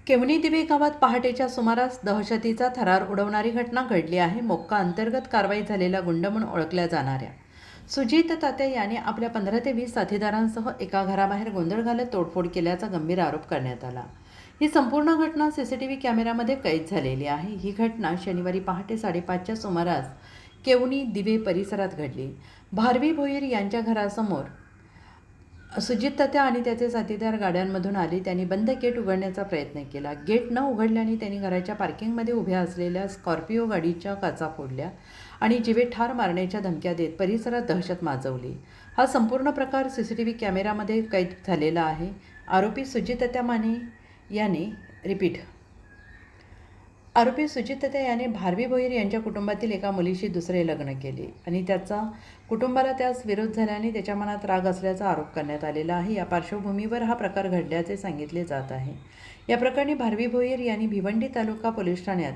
केवनी दिवे गावात पहाटेच्या सुमारास दहशतीचा थरार उडवणारी घटना घडली आहे. मोक्का अंतर्गत कारवाई झालेला गुंड म्हणून ओळखल्या जाणाऱ्या सुजित तात्या याने आपल्या 15 ते 20 साथीदारांसह एका घराबाहेर गोंधळ घालत तोडफोड केल्याचा गंभीर आरोप करण्यात आला. ही संपूर्ण घटना सीसीटीव्ही कॅमेऱ्यामध्ये कैद झालेली आहे. ही घटना शनिवारी पहाटे 5:30च्या सुमारास केवनी दिवे परिसरात घडली. भारवी भोईर यांच्या घरासमोर सुजित तात्या आणि त्याचे साथीदार गाड्यांमधून आले. त्यांनी बंद गेट उघडण्याचा प्रयत्न केला. गेट न उघडल्याने त्यांनी घराच्या पार्किंगमध्ये उभ्या असलेल्या स्कॉर्पिओ गाडीच्या काचा फोडल्या आणि जीवे ठार मारण्याच्या धमक्या देत परिसरात दहशत माजवली. हा संपूर्ण प्रकार सीसीटीव्ही कॅमेऱ्यामध्ये कैद झालेला आहे. आरोपी सुजित तात्या याने भारवी भोईर यांच्या कुटुंबातील एका मुलीशी दुसरे लग्न केले आणि त्याचा कुटुंबाला त्यास विरोध झाल्याने त्याच्या मनात राग असल्याचा आरोप करण्यात आलेला आहे. या पार्श्वभूमीवर हा प्रकार घडल्याचे सांगितले जात आहे. या प्रकरणी भारवी भोईर यांनी भिवंडी तालुका पोलीस ठाण्यात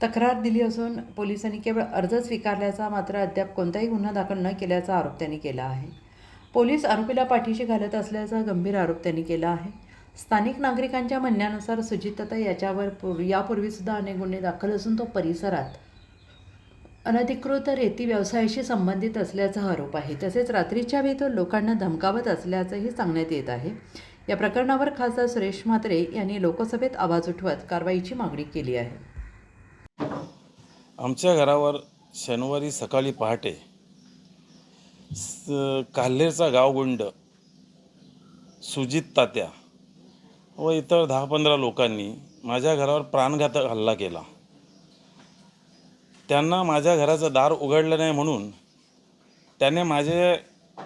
तक्रार दिली असून पोलिसांनी केवळ अर्ज स्वीकारल्याचा, मात्र अद्याप कोणताही गुन्हा दाखल न केल्याचा आरोप त्यांनी केला आहे. पोलीस आरोपीला पाठीशी घालत असल्याचा गंभीर आरोप त्यांनी केला आहे. स्थानिक नागरिकांच्या म्हणण्यानुसार सुजित तात्या याच्यावर यापूर्वीसुद्धा अनेक गुन्हे दाखल असून तो परिसरात अनधिकृत रेती व्यवसायाशी संबंधित असल्याचा आरोप आहे. तसेच रात्रीच्या वेळी तो लोकांना धमकावत असल्याचंही सांगण्यात येत आहे. या प्रकरणावर खासदार सुरेश म्हात्रे यांनी लोकसभेत आवाज उठवत कारवाईची मागणी केली आहे. आमच्या घरावर शनिवारी सकाळी पहाटे काल्हेरचा गावगुंड सुजित तात्या व इतर 10-15 लोकांनी माझ्या घरावर प्राणघातक हल्ला केला. त्यांना माझ्या घराचं दार उघडलं नाही म्हणून त्याने माझे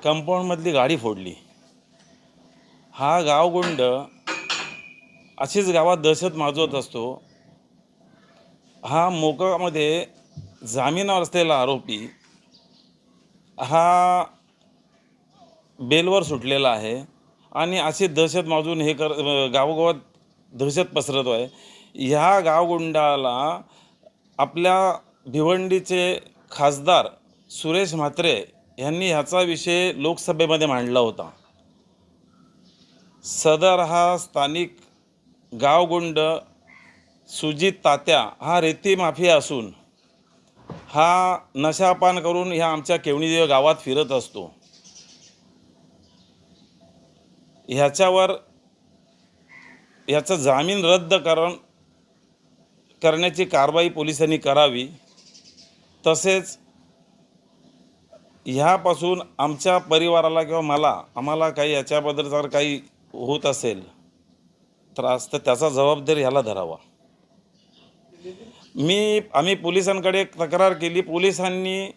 कंपाऊंडमधली गाडी फोडली. हा गावगुंड अशीच गावात दहशत माजवत असतो. हा मोकामध्ये जामिनावर असलेला आरोपी हा बेलवर सुटलेला आहे आणि अशी दहशत माजून गावोगावात दहशत पसरतो आहे. ह्या गावगुंडाला आपल्या भिवंडीचे खासदार सुरेश म्हात्रे यांनी ह्याचा विषय लोकसभेमध्ये मांडला होता. सदर हा स्थानिक गावगुंड सुजित तात्या हा रेती माफिया असून हा नशापान करून ह्या आमच्या केवणीदेव गावात फिरत असतो. ह्याचा जामीन रद्द करण्याची कारवाई पोलिसांनी करावी. तसेच ह्यापासून आमच्या परिवाराला किंवा आम्हाला काही याच्याबद्दल जर काही होत असेल त्रास तर त्याचा जबाबदारी ह्याला धरावा. आम्ही पोलिसांकडे तक्रार केली. पोलिसांनी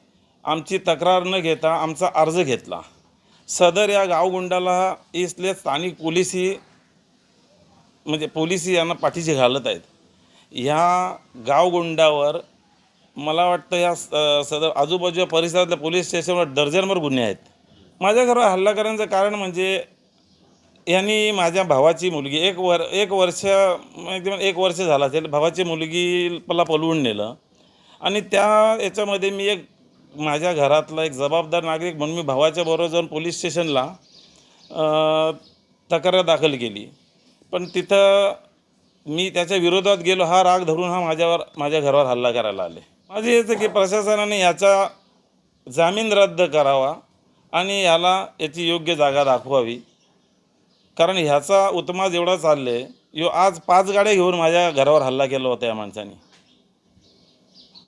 आमची तक्रार न घेता आमचा अर्ज घेतला. सदर या गावगुंडाला इथले स्थानिक पोलिसी यांना पाठीशी घालत आहेत. ह्या गावगुंडावर मला वाटतं ह्या सदर आजूबाजूच्या परिसरातल्या पोलीस स्टेशनवर डझनभर गुन्हे आहेत. माझ्या घरावर हल्ला करण्याचं कारण म्हणजे यांनी माझ्या भावाची मुलगी एक वर्ष झाला असेल, भावाची मुलगीला पळवून नेलं आणि याच्यामध्ये मी माझ्या घरातला एक जबाबदार नागरिक म्हणून मी भावाच्या बरोबर जाऊन पोलीस स्टेशनला तक्रार दाखल केली. पण तिथं मी त्याच्या विरोधात गेलो. हा राग धरून माझ्या घरावर हल्ला करायला आले. माझं हेच की प्रशासनाने याचा जामीन रद्द करावा आणि याची योग्य जागा दाखवावी. कारण ह्याचा उत्मास एवढा चालले. आज 5 गाड्या घेऊन माझ्या घरावर हल्ला केला होता या माणसाने.